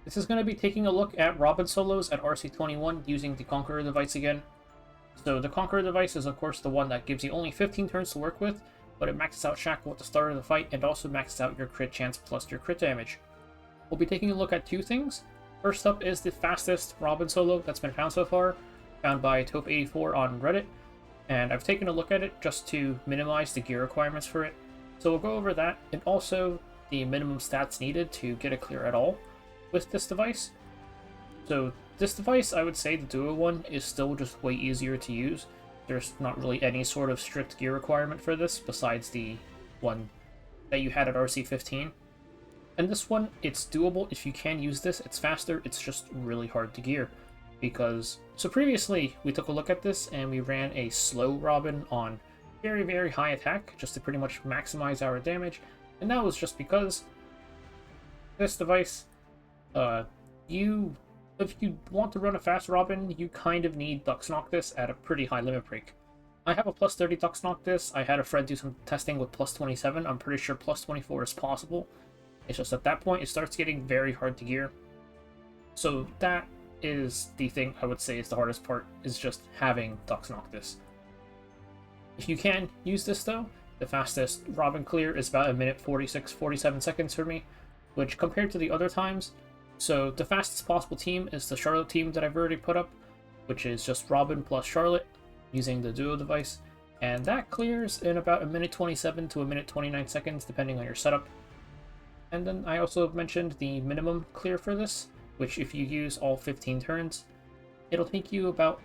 This is going to be taking a look at Robin solos at RC21 using the Conqueror device again. So the Conqueror device is of course the one that gives you only 15 turns to work with, but it maxes out Shackle at the start of the fight and also maxes out your crit chance plus your crit damage. We'll be taking a look at two things. First up is the fastest Robin solo that's been found so far, found by Taupe84 on Reddit, and I've taken a look at it just to minimize the gear requirements for it. So we'll go over that, and also the minimum stats needed to get a clear at all with this device. So this device, I would say the Duo one is still just way easier to use. There's not really any sort of strict gear requirement for this besides the one that you had at RC15. And this one, it's doable if you can use this. It's faster, it's just really hard to gear. So previously, we took a look at this and we ran a slow Robin on very, very high attack just to pretty much maximize our damage. And that was just because this device, if you want to run a fast Robin, you kind of need Dux Noctis at a pretty high limit break. I have a plus 30 Dux Noctis. I had a friend do some testing with plus 27. I'm pretty sure plus 24 is possible. It's just at that point, it starts getting very hard to gear. So that is the thing I would say is the hardest part, is just having Dux Noctis. If you can use this though, the fastest Robin clear is about 1:46-47 seconds for me, which compared to the other times, so the fastest possible team is the Charlotte team that I've already put up, which is just Robin plus Charlotte using the Duo device, and that clears in about 1:27 to 1:29 seconds depending on your setup. And then I also mentioned the minimum clear for this, which if you use all 15 turns, it'll take you about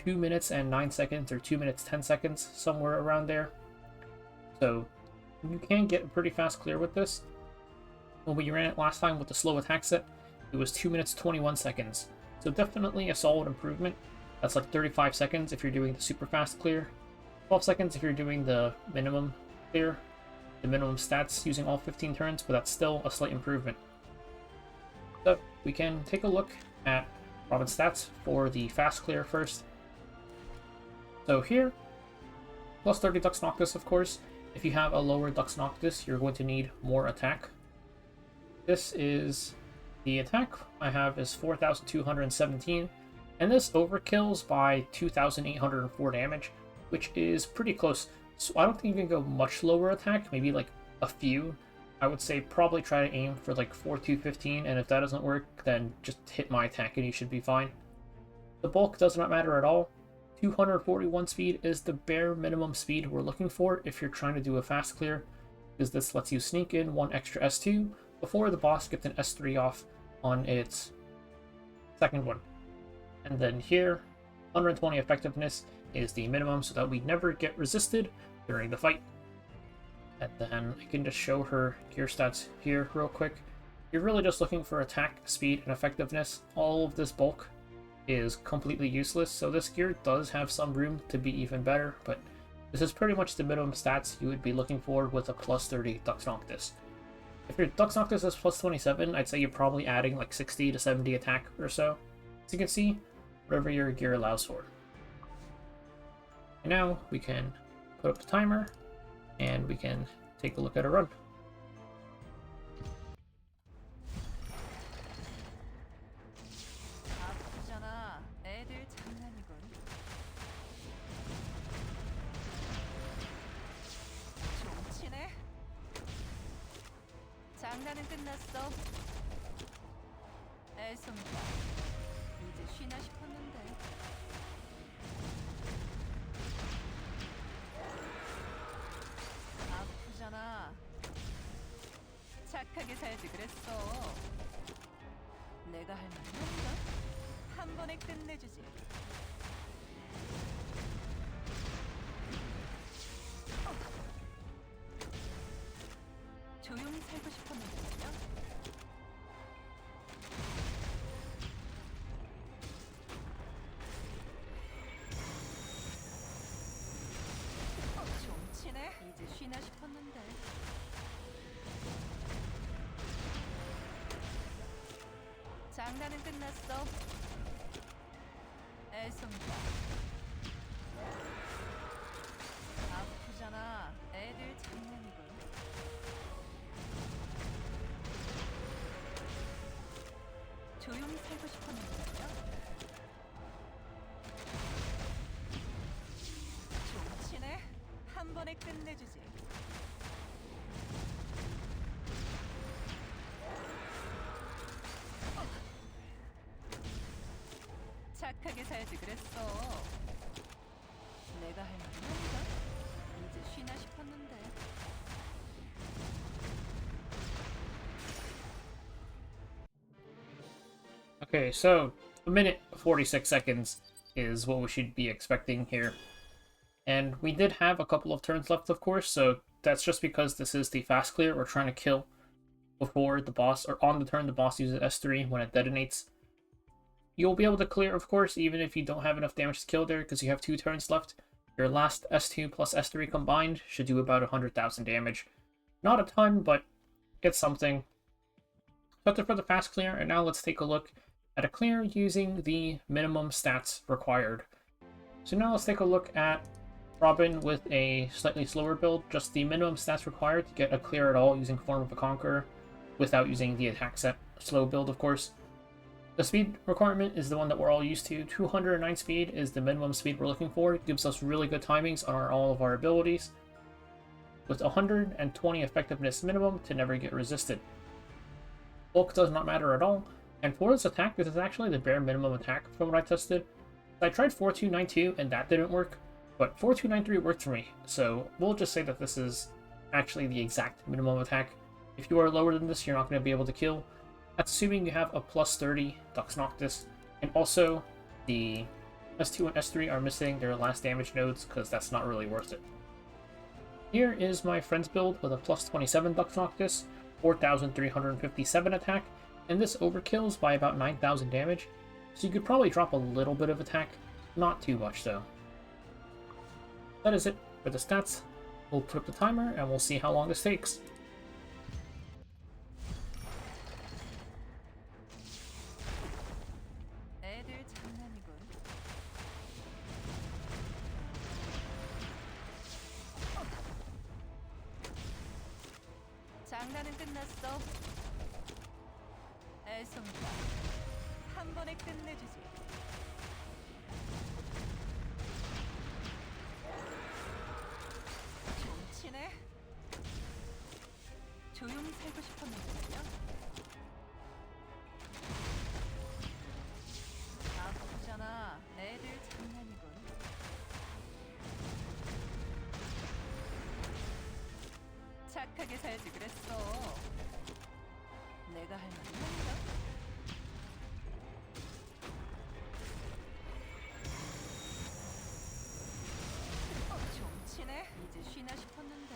2 minutes and 9 seconds or 2 minutes 10 seconds, somewhere around there. So you can get a pretty fast clear with this. When we ran it last time with the slow attack set, it was 2 minutes 21 seconds. So definitely a solid improvement. That's like 35 seconds if you're doing the super fast clear, 12 seconds if you're doing the minimum clear, the minimum stats using all 15 turns, but that's still a slight improvement. So we can take a look at Robin stats for the fast clear first. So here, plus 30 Dux Noctis, of course. If you have a lower Dux Noctis, you're going to need more attack. This is the attack I have is 4,217, and this overkills by 2,804 damage, which is pretty close. So I don't think you can go much lower attack, maybe like a few. I would say probably try to aim for like 4,215, and if that doesn't work, then just hit my attack and you should be fine. The bulk does not matter at all. 241 speed is the bare minimum speed we're looking for if you're trying to do a fast clear, because this lets you sneak in one extra S2 before the boss gets an S3 off on its second one. And then here, 120 effectiveness is the minimum so that we never get resisted during the fight. And then I can just show her gear stats here real quick. You're really just looking for attack, speed, and effectiveness. All of this bulk is completely useless, so this gear does have some room to be even better, but this is pretty much the minimum stats you would be looking for with a plus 30 Dux Noctis. If your Dux Noctis is plus 27, I'd say you're probably adding like 60 to 70 attack or so. As you can see, whatever your gear allows for. And now we can put up the timer, and we can take a look at a run. 장난은 끝났어. 애송이다. 이제 쉬나 싶었는데. 아프잖아. 착하게 살지 그랬어. 내가 할 말은 없어. 한 번에 끝내주지. 조용히 살고 싶었는데 말이야. 좀 치네. 이제 쉬나 싶었는데. 장난은 끝났어. 애송이다. 아프잖아. 애들 장난이고. 조용히 살고 싶었는데요. 좀 치네. 한 번에 끝내주지. 착하게 살지 그랬어. 내가 할 말은 아니다. 이제 쉬나 싶었는데. Okay, so a minute 46 seconds is what we should be expecting here. And we did have a couple of turns left, of course, so that's just because this is the fast clear. We're trying to kill before the boss, or on the turn the boss uses S3 when it detonates. You'll be able to clear, of course, even if you don't have enough damage to kill there, because you have 2 turns left. Your last S2 plus S3 combined should do about 100,000 damage. Not a ton, but it's something. That's it for the fast clear, and now let's take a look at a clear using the minimum stats required. So now let's take a look at Robin with a slightly slower build, just the minimum stats required to get a clear at all using Form of a Conqueror, without using the attack set slow build, of course. The speed requirement is the one that we're all used to. 209 speed is the minimum speed we're looking for. It gives us really good timings on all of our abilities, with 120 effectiveness minimum to never get resisted. Bulk does not matter at all, and for this attack, this is actually the bare minimum attack from what I tested. I tried 4292 and that didn't work, but 4293 worked for me, so we'll just say that this is actually the exact minimum attack. If you are lower than this, you're not going to be able to kill. That's assuming you have a plus 30 Dux Noctis, and also the S2 and S3 are missing their last damage nodes, because that's not really worth it. Here is my friend's build with a plus 27 Dux Noctis, 4,357 attack, and this overkills by about 9,000 damage, so you could probably drop a little bit of attack, not too much though. That is it for the stats. We'll put up the timer and we'll see how long this takes. 애들 장난이군. 장난은 끝났어. 애송이다. 한 번에 끝내주지. 좀 치네. 조용히 살고 싶었는데요. 아프잖아. 애들 장난이군. 착하게 살지 그랬어. 내가 할 말은 아니다. 좀 치네. 이제 쉬나 싶었는데.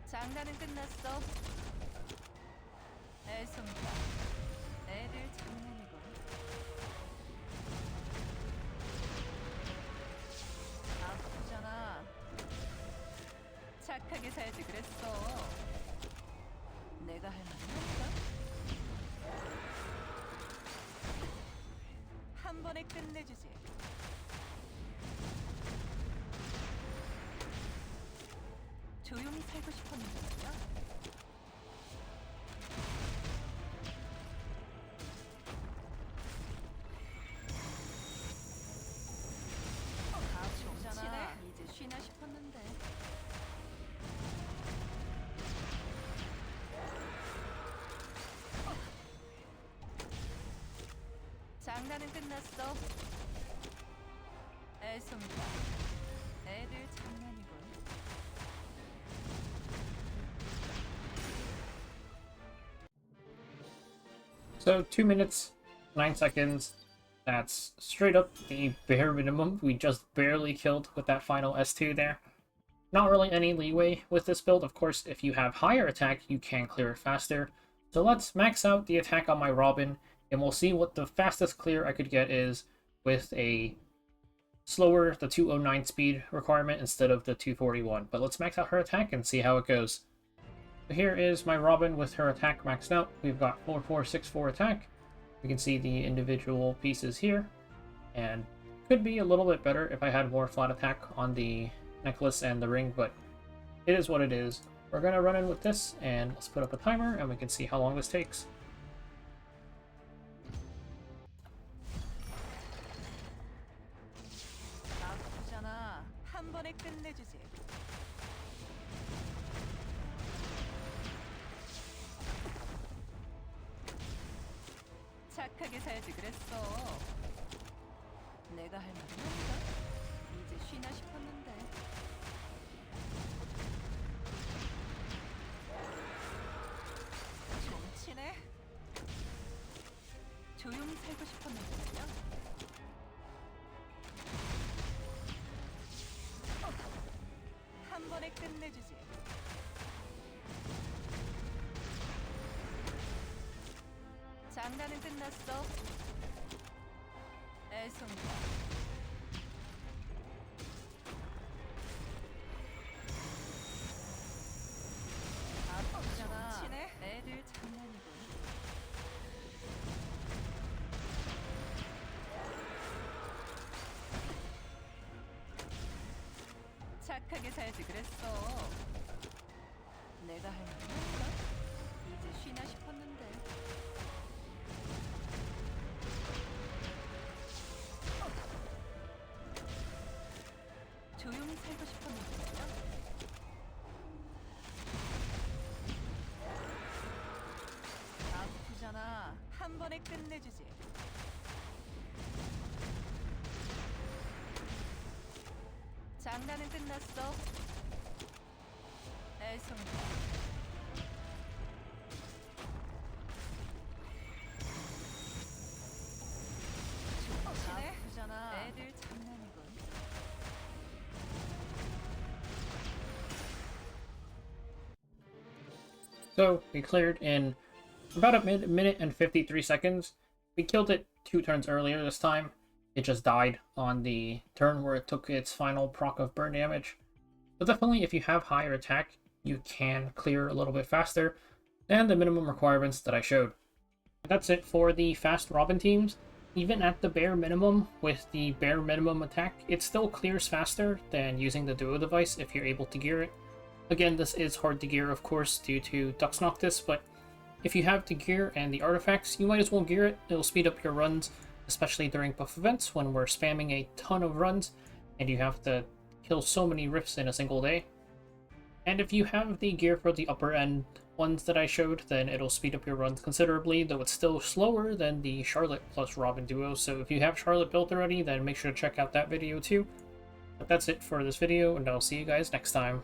장난은 끝났어. 애송이다. 애들 장난이군. 아프잖아. 착하게 살지 그랬어. 내가 할 말은 아니다. 한 번에 끝내주지. 조용히 살고 싶었는데요. 아프잖아. 이제 쉬나 싶었는데. 장난은 끝났어. 애송이다. 애들 장난이군. So 2 minutes, 9 seconds. That's straight up the bare minimum. We just barely killed with that final S2 there. Not really any leeway with this build. Of course, if you have higher attack, you can clear it faster. So let's max out the attack on my Robin, and we'll see what the fastest clear I could get is with a slower, the 209 speed requirement instead of the 241. But let's max out her attack and see how it goes. So here is my Robin with her attack maxed out. We've got 4464 attack. We can see the individual pieces here, and could be a little bit better if I had more flat attack on the necklace and the ring, but it is what it is. We're gonna run in with this, and let's put up a timer, and we can see how long this takes. 아프잖아. 한 번에 끝내주지. 착하게 살지 그랬어. 내가 할 말은 없다. 이제 쉬나 싶었는데. 정치네. 조용히 살고 싶었는데요. 한 번에 끝내주지. 장난은 끝났어. 애송이야. 아프잖아. 애들 장난이고. 착하게 살지 그랬어. 내가 할 말은 없다. 이제 쉬나 싶었는데. 조용히 살고 싶었는데요. 아프잖아. 한 번에 끝내주지. 장난은 끝났어. 애송이야. 아프잖아. 애들 장난이군. So we cleared in about a minute and 53 seconds. We killed it 2 turns earlier this time. It just died on the turn where it took its final proc of burn damage. But definitely, if you have higher attack, you can clear a little bit faster than the minimum requirements that I showed. That's it for the fast Robin teams. Even at the bare minimum, with the bare minimum attack, it still clears faster than using the duo device if you're able to gear it. Again, this is hard to gear, of course, due to Dux Noctis, but if you have the gear and the artifacts, you might as well gear it. It'll speed up your runs, especially during buff events when we're spamming a ton of runs and you have to kill so many rifts in a single day. And if you have the gear for the upper end ones that I showed, then it'll speed up your runs considerably, though it's still slower than the Charlotte plus Robin duo. So if you have Charlotte built already, then make sure to check out that video too. But that's it for this video, and I'll see you guys next time.